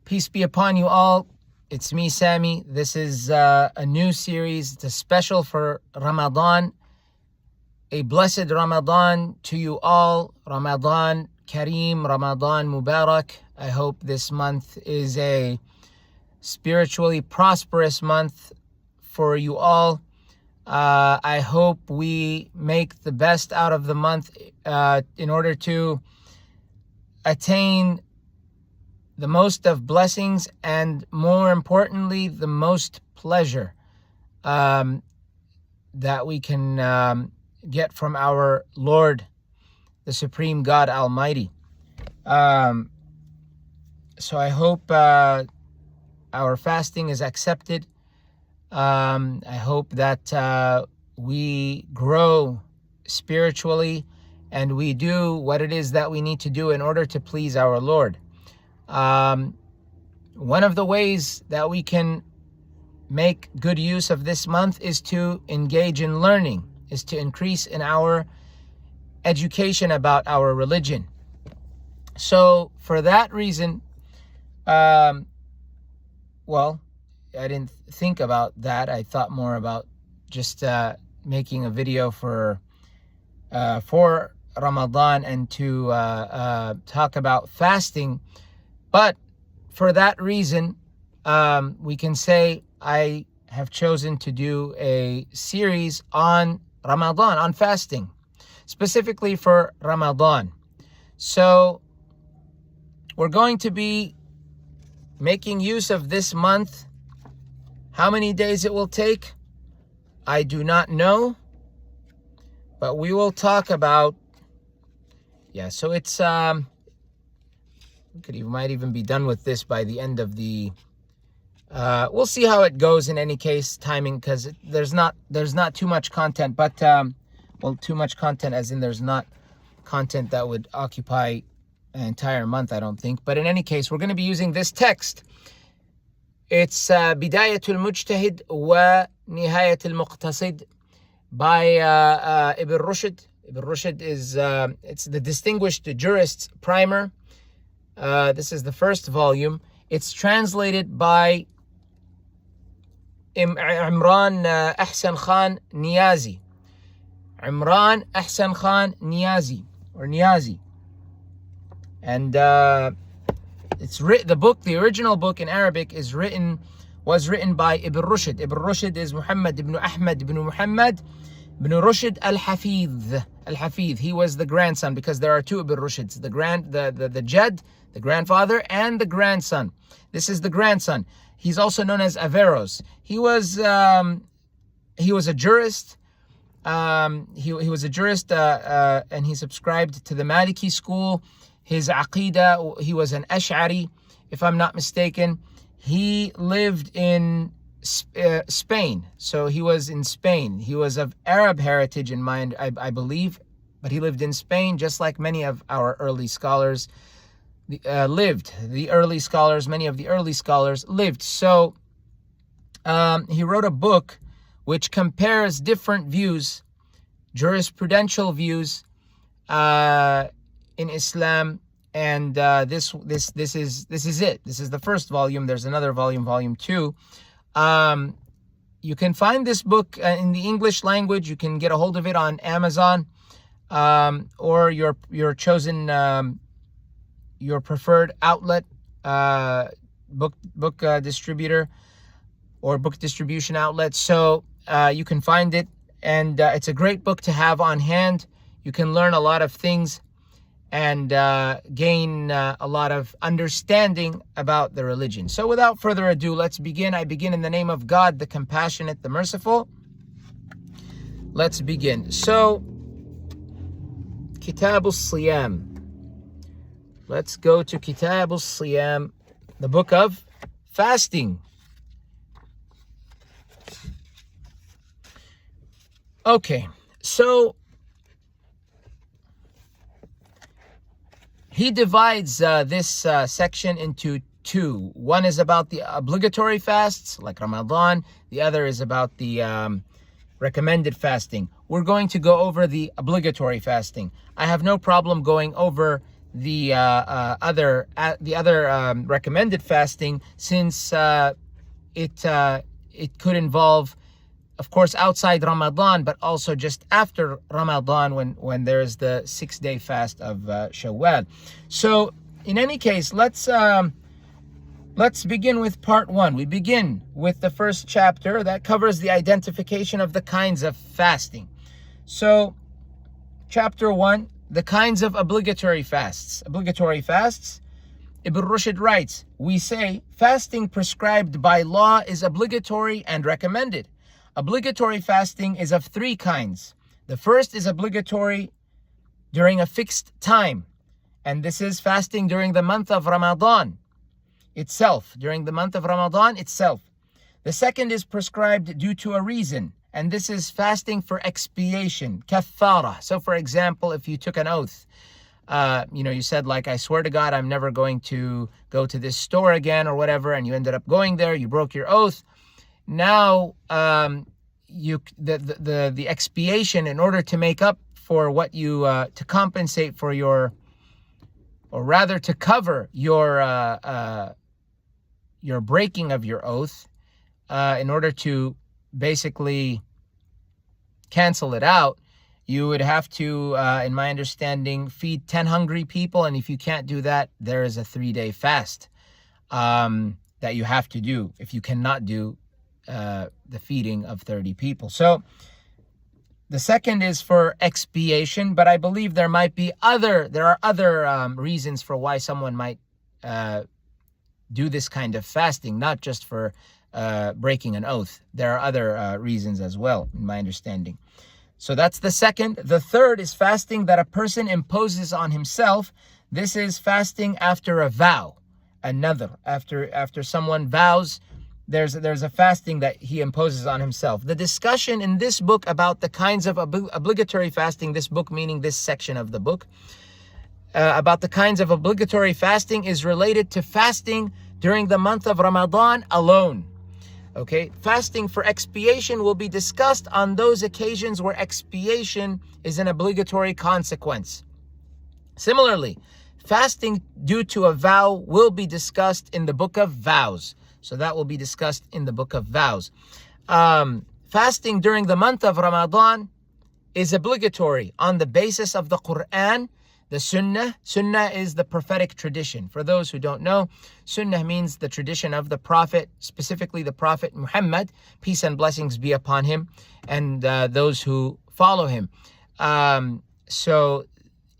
Peace be upon you all. It's me, Sammy. This is a new series. It's a special for Ramadan. A blessed Ramadan to you all. Ramadan Kareem, Ramadan Mubarak. I hope this month is a spiritually prosperous month for you all. I hope we make the best out of the month in order to attain the most of blessings and, more importantly, the most pleasure that we can get from our Lord, the Supreme God Almighty. So I hope our fasting is accepted. I hope that we grow spiritually and we do what it is that we need to do in order to please our Lord. One of the ways that we can make good use of this month is to engage in learning, is to increase in our education about our religion. So for that reason, well, I didn't think about that. I thought more about just making a video for Ramadan and to talk about fasting. But for that reason, we can say I have chosen to do a series on Ramadan, on fasting, specifically for Ramadan. So we're going to be making use of this month. How many days it will take, I do not know, but we will talk about, so it's, we might even be done with this by the end of the, we'll see how it goes in any case, timing, because there's not too much content, but, too much content as in there's not content that would occupy an entire month, I don't think. But in any case, we're going to be using this text. It's Bidayatul Mujtahid wa Nihayatul Muqtasid by Ibn Rushd. Ibn Rushd is it's the Distinguished Jurist's Primer. This is the first volume. It's translated by Imran Ahsan Khan Niazi. Imran Ahsan Khan Niazi, or Niazi. And it's the book, the original book in Arabic was written by Ibn Rushd. Ibn Rushd is Muhammad ibn Ahmad ibn Muhammad ibn Rushd al-Hafidh. He was the grandson, because there are two Ibn Rushds, the Jad, the grandfather, and the grandson. This is the grandson. He's also known as Averroes. He was a jurist. He was a jurist, and he subscribed to the Maliki school. His Aqidah, he was an Ash'ari, if I'm not mistaken. He lived in Spain. So he was in Spain. He was of Arab heritage in mind, I believe, but he lived in Spain, just like many of our early scholars lived. Many of the early scholars lived. So he wrote a book which compares different views, jurisprudential views, in Islam, and this is it. This is the first volume. There's another volume, volume 2. You can find this book in the English language. You can get a hold of it on Amazon, or your chosen your preferred outlet, book distributor or book distribution outlet. So you can find it, and it's a great book to have on hand. You can learn a lot of things and gain a lot of understanding about the religion. So without further ado, let's begin. I begin in the name of God, the compassionate, the merciful. Let's begin. So, Kitab al-Siyam. Let's go to Kitab al-Siyam, the book of fasting. Okay, so he divides this section into two. One is about the obligatory fasts, like Ramadan. The other is about the recommended fasting. We're going to go over the obligatory fasting. I have no problem going over the other recommended fasting, since it could involve, of course, outside Ramadan, but also just after Ramadan when there's the 6-day fast of Shawwal. So in any case, let's begin with part 1. We begin with the first chapter that covers the identification of the kinds of fasting. So chapter 1, the kinds of obligatory fasts. Obligatory fasts. Ibn Rushd writes, we say fasting prescribed by law is obligatory and recommended. Obligatory fasting is of 3 kinds. The first is obligatory during a fixed time, and this is fasting during the month of Ramadan itself, during the month of Ramadan itself. The second is prescribed due to a reason, and this is fasting for expiation, kaffara. So for example, if you took an oath, you said, like, I swear to God, I'm never going to go to this store again or whatever, and you ended up going there, you broke your oath. Now, the expiation, in order to make up for what you, to compensate for your, or rather to cover your breaking of your oath, in order to basically cancel it out, you would have to, in my understanding, feed 10 hungry people. And if you can't do that, there is a 3-day fast that you have to do if you cannot do the feeding of 30 people. So the second is for expiation, but I believe there are other reasons for why someone might do this kind of fasting, not just for breaking an oath. There are other reasons as well, in my understanding. So that's the second. The third is fasting that a person imposes on himself. This is fasting after a vow, another. After someone vows, there's a fasting that he imposes on himself. The discussion in this book about the kinds of obligatory fasting, this book meaning this section of the book, about the kinds of obligatory fasting is related to fasting during the month of Ramadan alone. Okay, fasting for expiation will be discussed on those occasions where expiation is an obligatory consequence. Similarly, fasting due to a vow will be discussed in the book of vows. So that will be discussed in the book of vows. Fasting during the month of Ramadan is obligatory on the basis of the Quran, the Sunnah. Sunnah is the prophetic tradition. For those who don't know, Sunnah means the tradition of the Prophet, specifically the Prophet Muhammad, peace and blessings be upon him, and those who follow him. So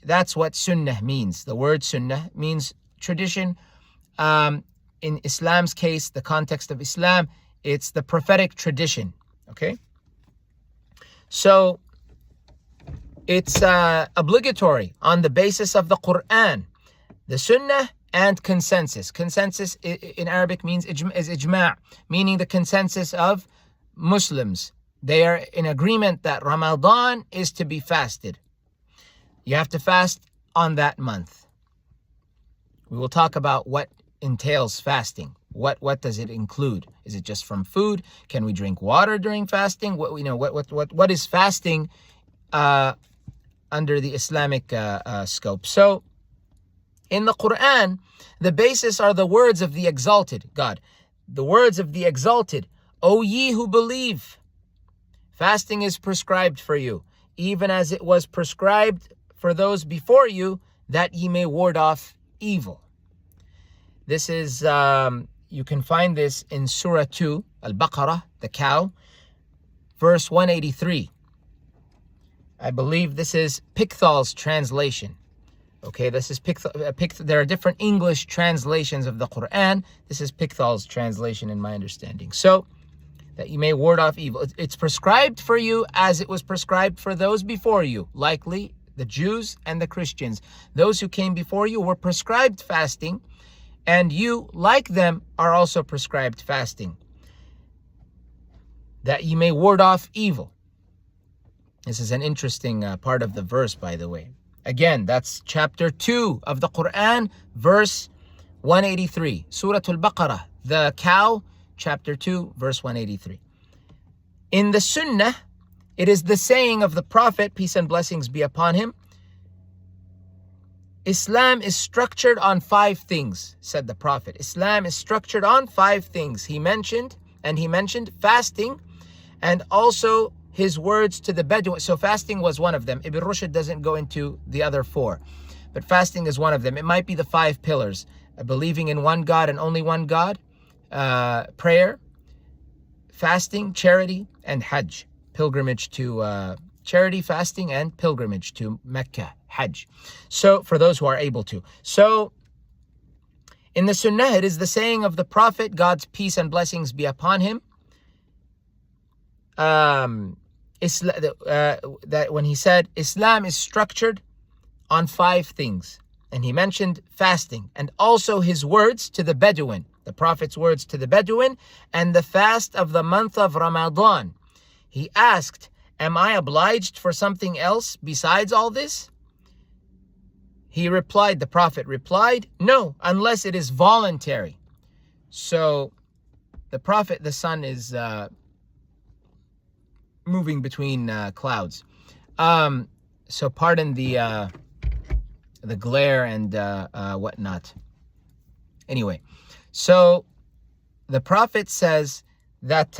that's what Sunnah means. The word Sunnah means tradition. In Islam's case, the context of Islam, it's the prophetic tradition. Okay? So it's obligatory on the basis of the Quran, the Sunnah, and consensus. Consensus in Arabic is ijma', meaning the consensus of Muslims. They are in agreement that Ramadan is to be fasted. You have to fast on that month. We will talk about what entails fasting. What does it include? Is it just from food? Can we drink water during fasting? What is fasting under the Islamic scope? So in the Quran, the basis are the words of the exalted God. The words of the exalted, O ye who believe, fasting is prescribed for you, even as it was prescribed for those before you, that ye may ward off evil. This is, you can find this in Surah 2, Al-Baqarah, the cow, verse 183. I believe this is Pickthall's translation. Okay, this is there are different English translations of the Quran. This is Pickthall's translation in my understanding. So, that you may ward off evil. It's prescribed for you as it was prescribed for those before you, likely the Jews and the Christians. Those who came before you were prescribed fasting, and you, like them, are also prescribed fasting, that you may ward off evil. This is an interesting part of the verse, by the way. Again, that's chapter 2 of the Quran, verse 183. Surah Al-Baqarah, the cow, chapter 2, verse 183. In the Sunnah, it is the saying of the Prophet, peace and blessings be upon him. Islam is structured on 5 things, said the Prophet. Islam is structured on 5 things. He mentioned fasting and also his words to the Bedouin. So fasting was one of them. Ibn Rushd doesn't go into the other 4, but fasting is one of them. It might be the 5 pillars: believing in one God and only one God, prayer, fasting, charity, and Hajj, pilgrimage to charity, fasting, and pilgrimage to Mecca, Hajj. So for those who are able to. So in the Sunnah, it is the saying of the Prophet, God's peace and blessings be upon him, that when he said Islam is structured on 5 things, and he mentioned fasting and also his words to the Bedouin, the Prophet's words to the Bedouin, and the fast of the month of Ramadan. He asked, am I obliged for something else besides all this? The Prophet replied, no, unless it is voluntary. So the Prophet, the sun is moving between clouds. So pardon the glare and whatnot. Anyway, so the Prophet says that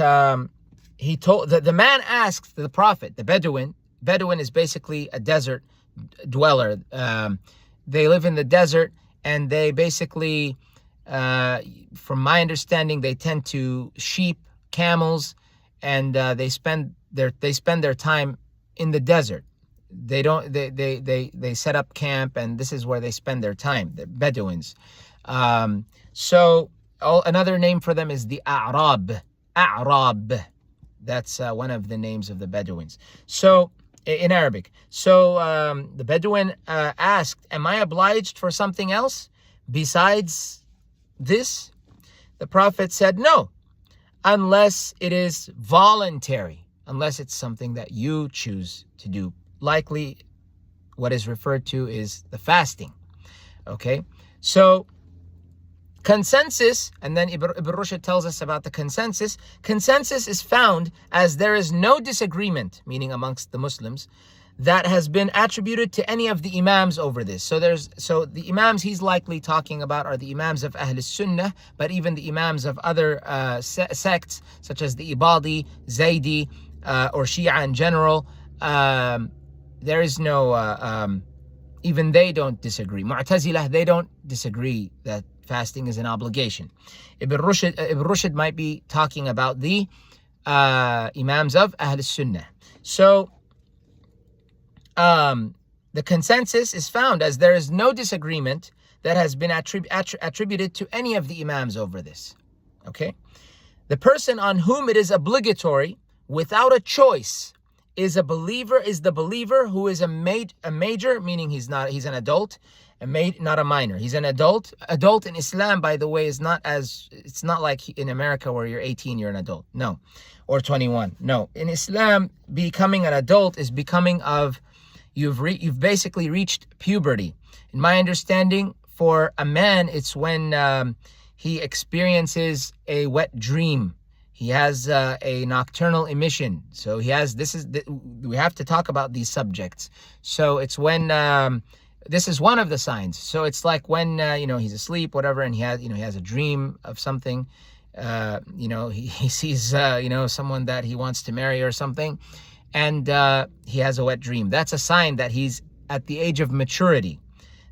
he told the man asked the Prophet, the Bedouin is basically a desert dweller. They live in the desert, and they basically, from my understanding, they tend to sheep, camels, and they spend their time in the desert. They set up camp, and this is where they spend their time. The Bedouins. Another name for them is the A'rab. That's one of the names of the Bedouins. So in Arabic. So the Bedouin asked, am I obliged for something else besides this? The Prophet said, no, unless it is voluntary, unless it's something that you choose to do. Likely what is referred to is the fasting. Okay, so consensus, and then Ibn Rushd tells us about the consensus. Consensus is found as there is no disagreement, meaning amongst the Muslims, that has been attributed to any of the Imams over this. So the Imams he's likely talking about are the Imams of Ahl Sunnah, but even the Imams of other sects, such as the Ibadi, Zaydi, or Shia in general, there is no, even they don't disagree. Mu'tazilah, they don't disagree that fasting is an obligation. Ibn Rushd might be talking about the Imams of Ahl Sunnah. So the consensus is found as there is no disagreement that has been attributed to any of the Imams over this. Okay? The person on whom it is obligatory without a choice is the believer who is a major, meaning he's an adult, not a minor. He's an adult. Adult in Islam, by the way, it's not like in America where you're 18, you're an adult. No. Or 21. No. In Islam, becoming an adult is becoming of, you've basically reached puberty. In my understanding, for a man, it's when he experiences a wet dream. He has a nocturnal emission. So we have to talk about these subjects. So it's when, this is one of the signs. So it's like when, he's asleep, whatever, and he has a dream of something, he sees, someone that he wants to marry or something, and he has a wet dream. That's a sign that he's at the age of maturity.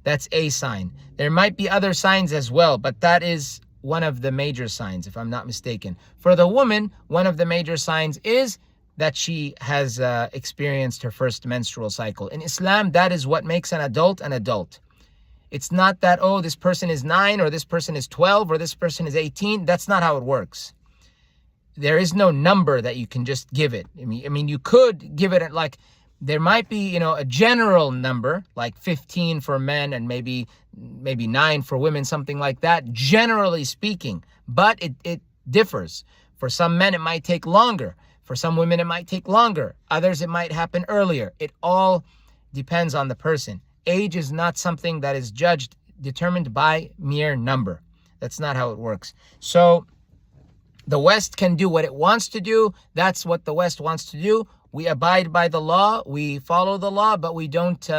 That's a sign. There might be other signs as well, but that is one of the major signs, if I'm not mistaken. For the woman, one of the major signs is that she has experienced her first menstrual cycle. In Islam, that is what makes an adult an adult. It's not that, oh, this person is 9 or this person is 12 or this person is 18. That's not how it works. There is no number that you can just give it. I mean, you could give it like, there might be, a general number, like 15 for men and maybe 9 for women, something like that, generally speaking. But it differs. For some men, it might take longer. For some women, it might take longer. Others, it might happen earlier. It all depends on the person. Age is not something that is determined by mere number. That's not how it works. So the West can do what it wants to do. That's what the West wants to do. We abide by the law. We follow the law, but we don't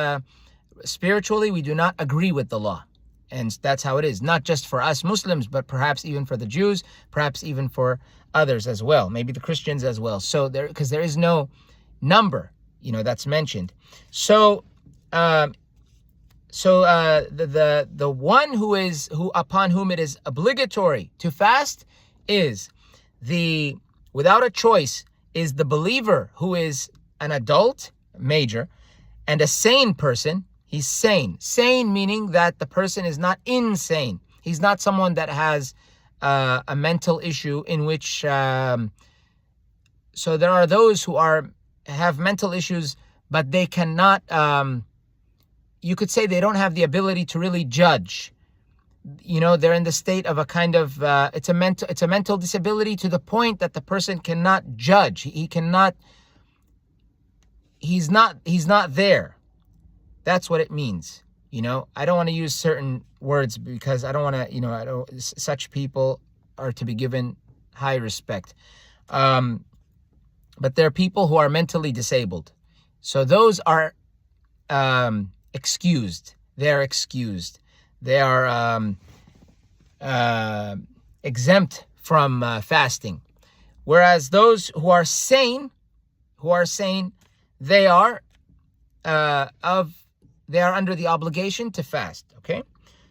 spiritually, we do not agree with the law. And that's how it is, not just for us Muslims, but perhaps even for the Jews, perhaps even for others as well, maybe the Christians as well. So because there is no number, that's mentioned. So, the one who upon whom it is obligatory to fast is without a choice, is the believer who is an adult, major, and a sane person. He's sane. Sane meaning that the person is not insane. He's not someone that has a mental issue in which... so there are those who have mental issues, but they cannot... you could say they don't have the ability to really judge. They're in the state of a kind of... it's a mental disability to the point that the person cannot judge. He's not there. That's what it means. I don't want to use certain words because I don't want to, such people are to be given high respect. But there are people who are mentally disabled. So those are excused. They're excused. They are exempt from fasting. Whereas those who are sane, they are under the obligation to fast. Okay,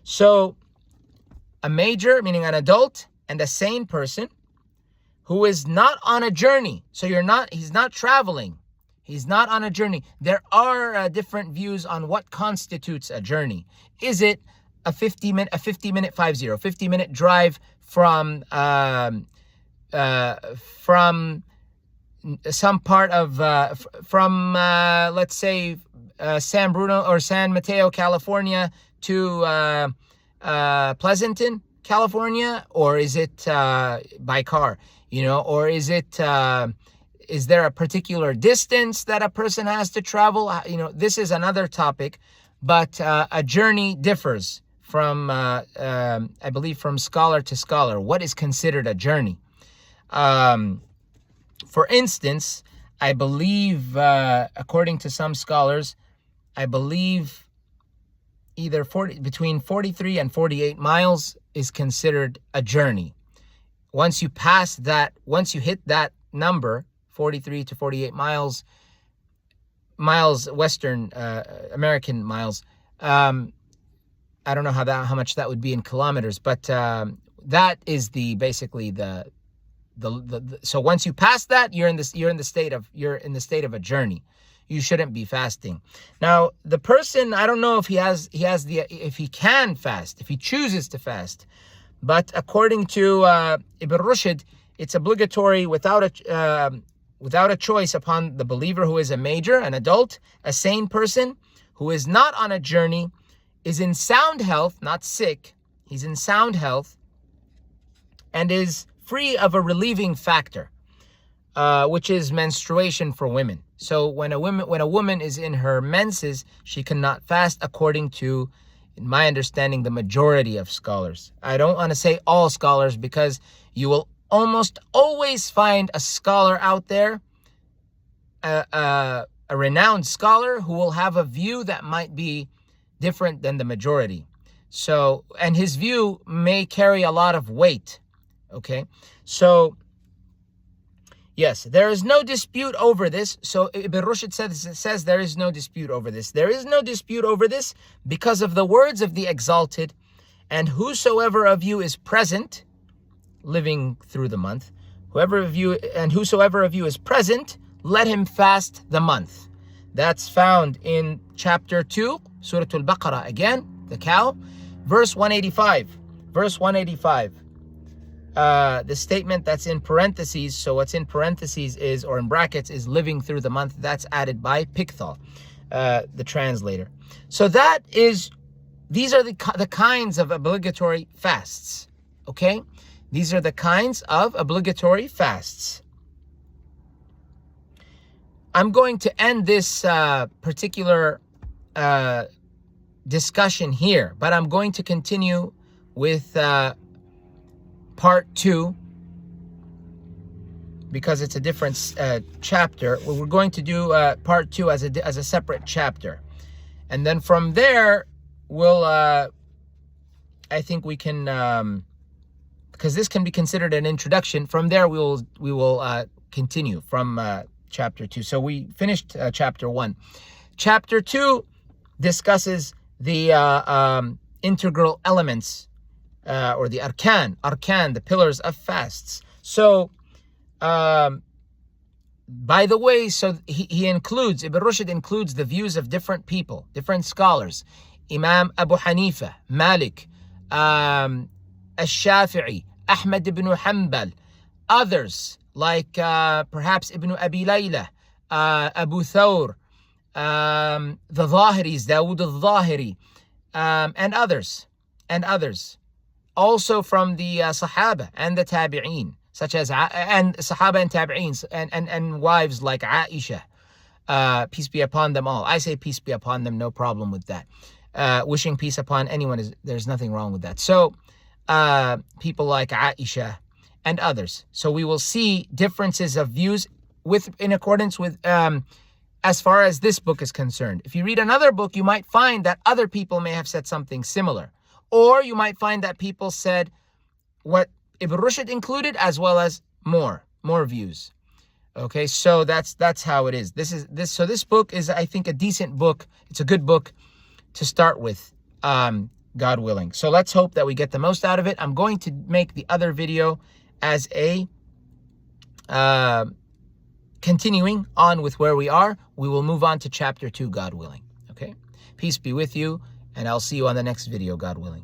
so a major, meaning an adult, and a sane person who is not on a journey. So he's not traveling. He's not on a journey. There are different views on what constitutes a journey. Is it a 50-minute drive from some part of let's say San Bruno or San Mateo, California to Pleasanton, California, or is it by car? Or is it is there a particular distance that a person has to travel? This is another topic, but a journey differs from I believe from scholar to scholar. What is considered a journey? For instance, I believe, according to some scholars, I believe between 43 and 48 miles is considered a journey. Once you hit that number, 43 to 48 miles, Western American miles, I don't know how much that would be in kilometers, but that is basically the so once you pass that, you're in the state of a journey. You shouldn't be fasting. Now, the person, I don't know if if he can fast, if he chooses to fast, but according to Ibn Rushd, it's obligatory without a choice upon the believer who is a major, an adult, a sane person who is not on a journey, is in sound health, not sick. He's in sound health and is free of a relieving factor, which is menstruation for women. So when a woman is in her menses, she cannot fast, according to, in my understanding, the majority of scholars. I don't want to say all scholars, because you will almost always find a scholar out there, a renowned scholar, who will have a view that might be different than the majority. So, and his view may carry a lot of weight. Okay, so yes, there is no dispute over this. So Ibn Rushd says there is no dispute over this. There is no dispute over this because of the words of the Exalted, and whosoever of you is present, living through the month, whosoever of you is present, let him fast the month. That's found in chapter 2, Surah Al-Baqarah, again, the cow, verse 185. Verse 185. The statement that's in parentheses, so what's in parentheses is, or in brackets, is living through the month. That's added by Pickthall, the translator. So these are the kinds of obligatory fasts, okay? These are the kinds of obligatory fasts. I'm going to end this particular discussion here, but I'm going to continue with part 2, because it's a different chapter. We're going to do part 2 as a separate chapter, And then from there, we'll, I think we can, because this can be considered an introduction. From there, we will continue from chapter 2. So we finished chapter 1. Chapter 2 discusses the integral elements, or the arkan, the pillars of fasts. So, by the way, so he includes, Ibn Rushd includes the views of different people, different scholars. Imam Abu Hanifa, Malik, Al-Shafi'i, Ahmad ibn Hanbal, others like perhaps Ibn Abi Layla, Abu Thawr, the Zahiris, Dawood al-Zahiri, and others. Also from the Sahaba and the Tabi'een, such as and Sahaba and Tabi'een, and wives like Aisha, peace be upon them all. I say peace be upon them, no problem with that. Wishing peace upon anyone, there's nothing wrong with that. So people like Aisha and others. So we will see differences of views in accordance with as far as this book is concerned. If you read another book, you might find that other people may have said something similar. Or you might find that people said what Ibn Rushd included, as well as more views. Okay, so that's how it is. So this book is, I think, a decent book. It's a good book to start with, God willing. So let's hope that we get the most out of it. I'm going to make the other video as a continuing on with where we are. We will move on to chapter 2, God willing. Okay, peace be with you, and I'll see you on the next video, God willing.